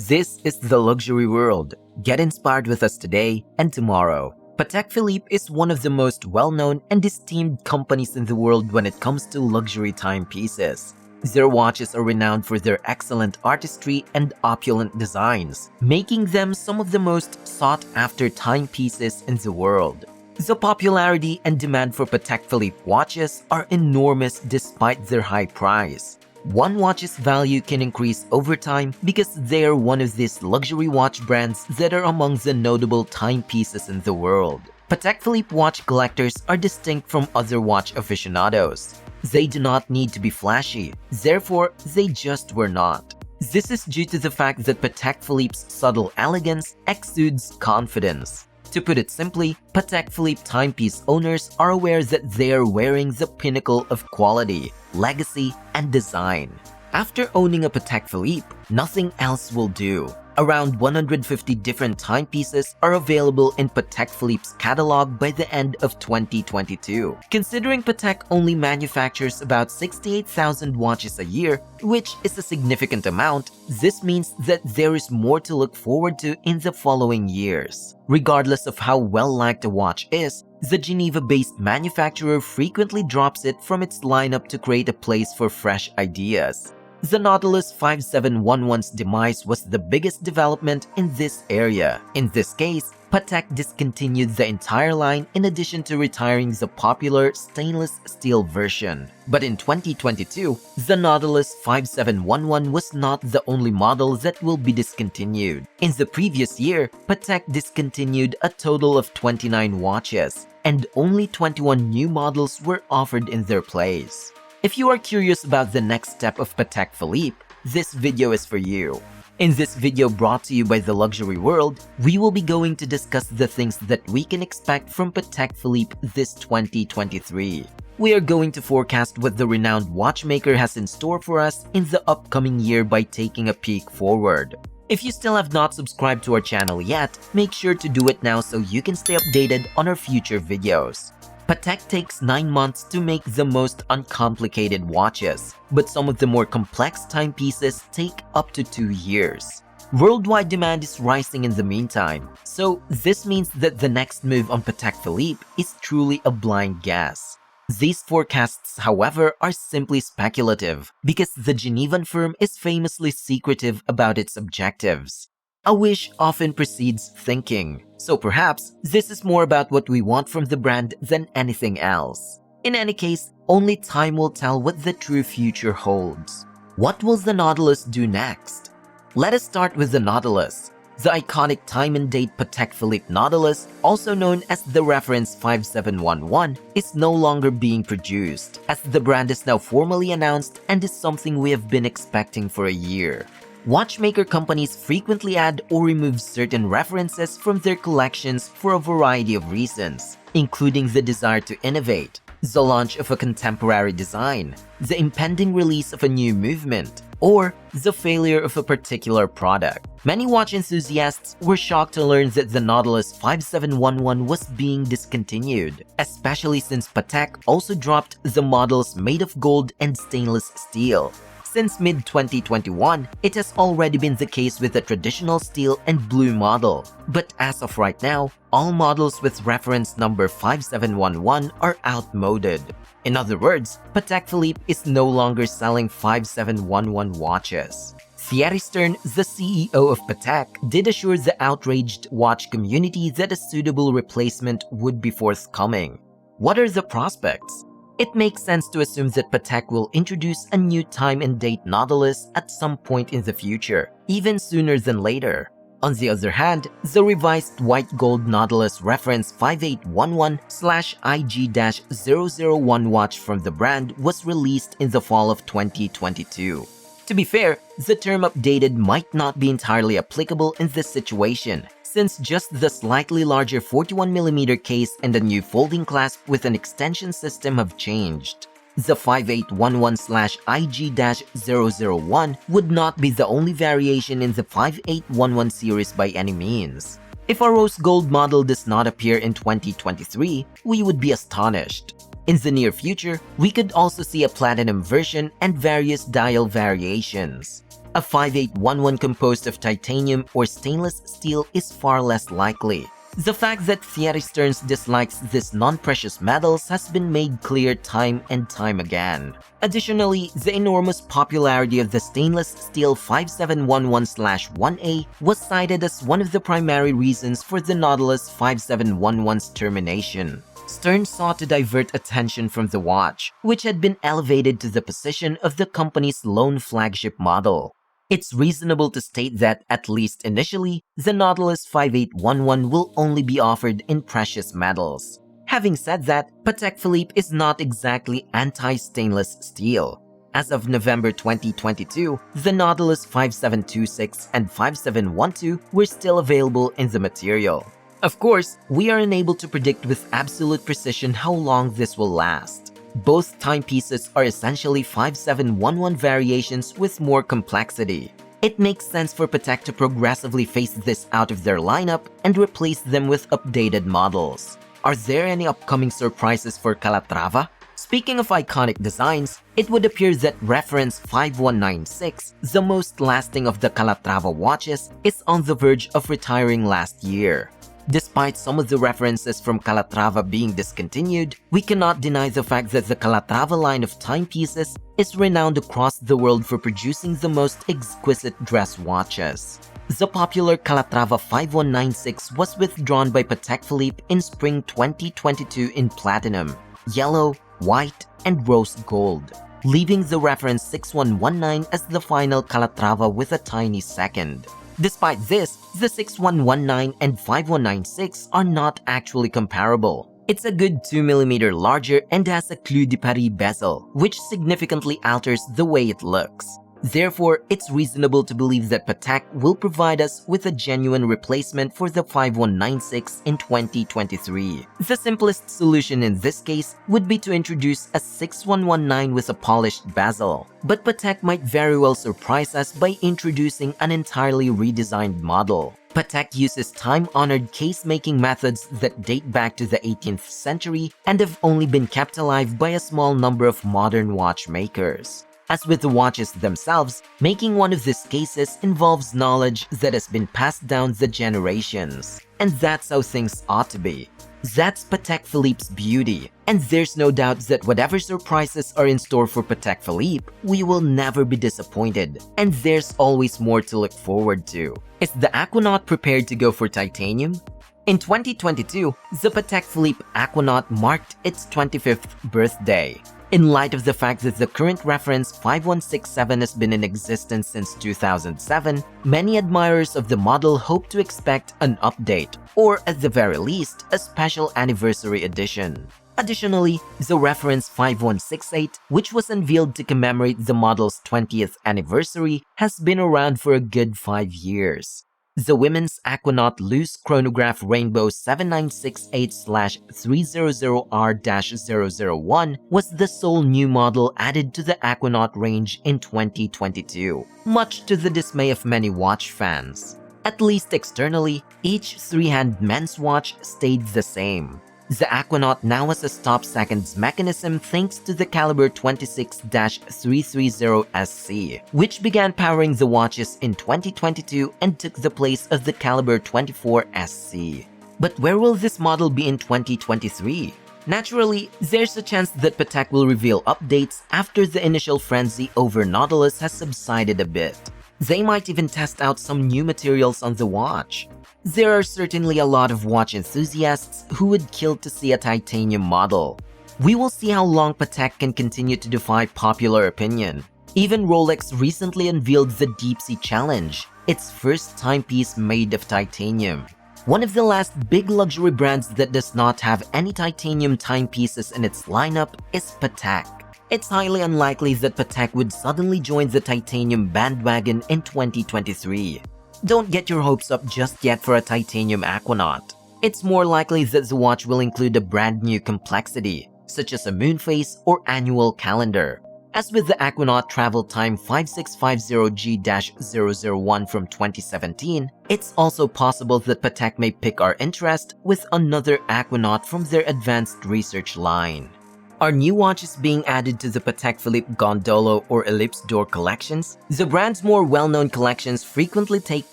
This is the luxury world. Get inspired with us today and tomorrow. Patek Philippe is one of the most well-known and esteemed companies in the world when it comes to luxury timepieces. Their watches are renowned for their excellent artistry and opulent designs, making them some of the most sought-after timepieces in the world. The popularity and demand for Patek Philippe watches are enormous despite their high price. One watch's value can increase over time because they are one of these luxury watch brands that are among the notable timepieces in the world. Patek Philippe watch collectors are distinct from other watch aficionados. They do not need to be flashy, therefore they just were not. This is due to the fact that Patek Philippe's subtle elegance exudes confidence. To put it simply, Patek Philippe timepiece owners are aware that they are wearing the pinnacle of quality, legacy, and design. After owning a Patek Philippe, nothing else will do. Around 150 different timepieces are available in Patek Philippe's catalog by the end of 2022. Considering Patek only manufactures about 68,000 watches a year, which is a significant amount, this means that there is more to look forward to in the following years. Regardless of how well-liked a watch is, the Geneva-based manufacturer frequently drops it from its lineup to create a place for fresh ideas. The Nautilus 5711's demise was the biggest development in this area. In this case, Patek discontinued the entire line in addition to retiring the popular stainless steel version. But in 2022, the Nautilus 5711 was not the only model that will be discontinued. In the previous year, Patek discontinued a total of 29 watches, and only 21 new models were offered in their place. If you are curious about the next step of Patek Philippe, this video is for you. In this video brought to you by the luxury world, we will be going to discuss the things that we can expect from Patek Philippe this 2023. We are going to forecast what the renowned watchmaker has in store for us in the upcoming year by taking a peek forward. If you still have not subscribed to our channel yet, make sure to do it now so you can stay updated on our future videos. Patek takes 9 months to make the most uncomplicated watches, but some of the more complex timepieces take up to 2 years. Worldwide demand is rising in the meantime, so this means that the next move on Patek Philippe is truly a blind guess. These forecasts, however, are simply speculative because the Genevan firm is famously secretive about its objectives. A wish often precedes thinking, so perhaps this is more about what we want from the brand than anything else. In any case, only time will tell what the true future holds. What will the Nautilus do next? Let us start with the Nautilus. The iconic time and date Patek Philippe Nautilus, also known as the reference 5711, is no longer being produced, as the brand is now formally announced and is something we have been expecting for a year. Watchmaker companies frequently add or remove certain references from their collections for a variety of reasons, including the desire to innovate, the launch of a contemporary design, the impending release of a new movement, or the failure of a particular product. Many watch enthusiasts were shocked to learn that the Nautilus 5711 was being discontinued, especially since Patek also dropped the models made of gold and stainless steel. Since mid-2021, it has already been the case with the traditional steel and blue model, but as of right now, all models with reference number 5711 are outmoded. In other words, Patek Philippe is no longer selling 5711 watches. Thierry Stern, the CEO of Patek, did assure the outraged watch community that a suitable replacement would be forthcoming. What are the prospects? It makes sense to assume that Patek will introduce a new time and date Nautilus at some point in the future, even sooner than later. On the other hand, the revised white gold Nautilus reference 5811/IG-001 watch from the brand was released in the fall of 2022. To be fair, the term updated might not be entirely applicable in this situation, since just the slightly larger 41mm case and a new folding clasp with an extension system have changed. The 5811/IG-001 would not be the only variation in the 5811 series by any means. If a rose gold model does not appear in 2023, we would be astonished. In the near future, we could also see a platinum version and various dial variations. A 5811 composed of titanium or stainless steel is far less likely. The fact that Thierry Stearns dislikes these non-precious metals has been made clear time and time again. Additionally, the enormous popularity of the stainless steel 5711/1A was cited as one of the primary reasons for the Nautilus 5711's termination. Stearns sought to divert attention from the watch, which had been elevated to the position of the company's lone flagship model. It's reasonable to state that, at least initially, the Nautilus 5811 will only be offered in precious metals. Having said that, Patek Philippe is not exactly anti-stainless steel. As of November 2022, the Nautilus 5726 and 5712 were still available in the material. Of course, we are unable to predict with absolute precision how long this will last. Both timepieces are essentially 5711 variations with more complexity. It makes sense for Patek to progressively phase this out of their lineup and replace them with updated models. Are there any upcoming surprises for Calatrava? Speaking of iconic designs, it would appear that reference 5196, the most lasting of the Calatrava watches, is on the verge of retiring last year. Despite some of the references from Calatrava being discontinued, we cannot deny the fact that the Calatrava line of timepieces is renowned across the world for producing the most exquisite dress watches. The popular Calatrava 5196 was withdrawn by Patek Philippe in spring 2022 in platinum, yellow, white, and rose gold, leaving the reference 6119 as the final Calatrava with a tiny second. Despite this, the 6119 and 5196 are not actually comparable. It's a good 2mm larger and has a Clou de Paris bezel, which significantly alters the way it looks. Therefore, it's reasonable to believe that Patek will provide us with a genuine replacement for the 5196 in 2023. The simplest solution in this case would be to introduce a 6119 with a polished bezel, but Patek might very well surprise us by introducing an entirely redesigned model. Patek uses time-honored case-making methods that date back to the 18th century and have only been kept alive by a small number of modern watchmakers. As with the watches themselves, making one of these cases involves knowledge that has been passed down the generations. And that's how things ought to be. That's Patek Philippe's beauty, and there's no doubt that whatever surprises are in store for Patek Philippe, we will never be disappointed, and there's always more to look forward to. Is the Aquanaut prepared to go for titanium? In 2022, the Patek Philippe Aquanaut marked its 25th birthday. In light of the fact that the current reference 5167 has been in existence since 2007, many admirers of the model hope to expect an update, or at the very least, a special anniversary edition. Additionally, the reference 5168, which was unveiled to commemorate the model's 20th anniversary, has been around for a good 5 years. The women's Aquanaut loose chronograph Rainbow 7968/300R-001 was the sole new model added to the Aquanaut range in 2022, much to the dismay of many watch fans. At least externally, each three-hand men's watch stayed the same. The Aquanaut now has a stop seconds mechanism thanks to the caliber 26-330SC, which began powering the watches in 2022 and took the place of the caliber 24SC. But where will this model be in 2023? Naturally, there's a chance that Patek will reveal updates after the initial frenzy over Nautilus has subsided a bit. They might even test out some new materials on the watch. There are certainly a lot of watch enthusiasts who would kill to see a titanium model. We will see how long Patek can continue to defy popular opinion. Even Rolex recently unveiled the Deep Sea Challenge, its first timepiece made of titanium. One of the last big luxury brands that does not have any titanium timepieces in its lineup is Patek. It's highly unlikely that Patek would suddenly join the titanium bandwagon in 2023. Don't get your hopes up just yet for a titanium Aquanaut. It's more likely that the watch will include a brand new complexity, such as a moon phase or annual calendar. As with the Aquanaut Travel Time 5650G-001 from 2017, it's also possible that Patek may pick our interest with another Aquanaut from their advanced research line. Are new watches being added to the Patek Philippe Gondolo or Ellipse door collections? The brand's more well-known collections frequently take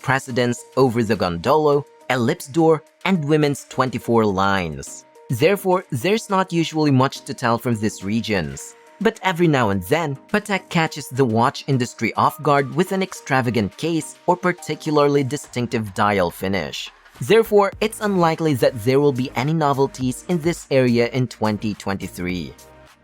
precedence over the Gondolo, Ellipse door, and women's 24 lines. Therefore, there's not usually much to tell from these regions. But every now and then, Patek catches the watch industry off guard with an extravagant case or particularly distinctive dial finish. Therefore, it's unlikely that there will be any novelties in this area in 2023.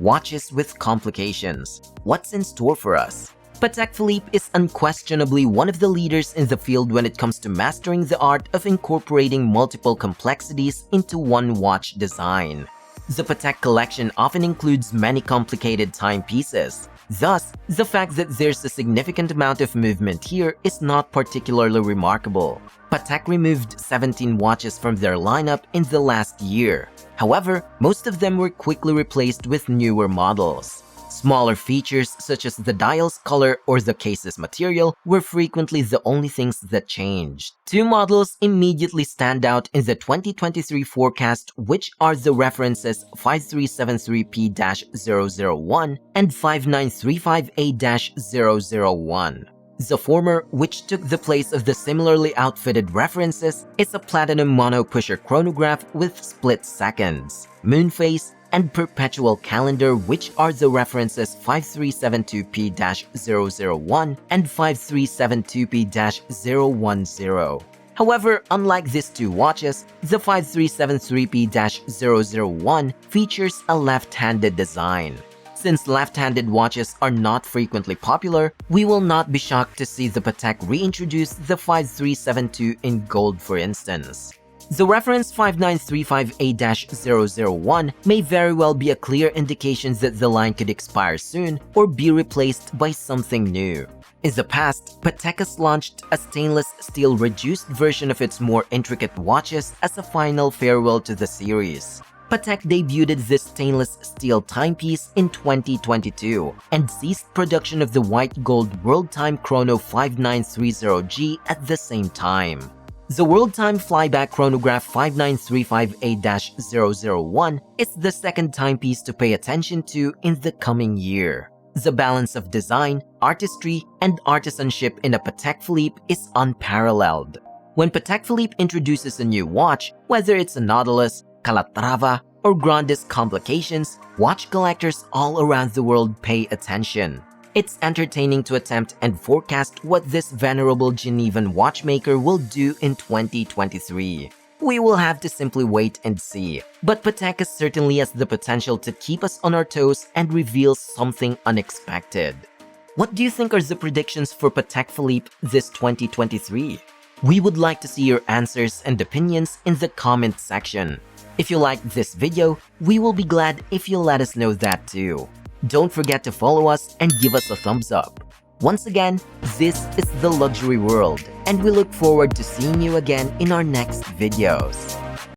Watches with complications. What's in store for us? Patek Philippe is unquestionably one of the leaders in the field when it comes to mastering the art of incorporating multiple complexities into one watch design. The Patek collection often includes many complicated timepieces. Thus, the fact that there's a significant amount of movement here is not particularly remarkable. Patek removed 17 watches from their lineup in the last year. However, most of them were quickly replaced with newer models. Smaller features such as the dial's color or the case's material were frequently the only things that changed. Two models immediately stand out in the 2023 forecast, which are the references 5373P-001 and 5935A-001. The former, which took the place of the similarly outfitted references, is a platinum mono-pusher chronograph with split seconds, moon phase, and perpetual calendar, which are the references 5372P-001 and 5372P-010. However, unlike these two watches, the 5373P-001 features a left-handed design. Since left-handed watches are not frequently popular, we will not be shocked to see the Patek reintroduce the 5372 in gold, for instance. The reference 5935A-001 may very well be a clear indication that the line could expire soon or be replaced by something new. In the past, Patek has launched a stainless steel reduced version of its more intricate watches as a final farewell to the series. Patek debuted this stainless steel timepiece in 2022 and ceased production of the white gold World Time Chrono 5930G at the same time. The World Time Flyback Chronograph 5935A-001 is the second timepiece to pay attention to in the coming year. The balance of design, artistry, and artisanship in a Patek Philippe is unparalleled. When Patek Philippe introduces a new watch, whether it's a Nautilus, Calatrava, or Grandis Complications, watch collectors all around the world pay attention. It's entertaining to attempt and forecast what this venerable Genevan watchmaker will do in 2023. We will have to simply wait and see, but Patek certainly has the potential to keep us on our toes and reveal something unexpected. What do you think are the predictions for Patek Philippe this 2023? We would like to see your answers and opinions in the comment section. If you liked this video, we will be glad if you let us know that too. Don't forget to follow us and give us a thumbs up. Once again, this is The Luxury World, and we look forward to seeing you again in our next videos.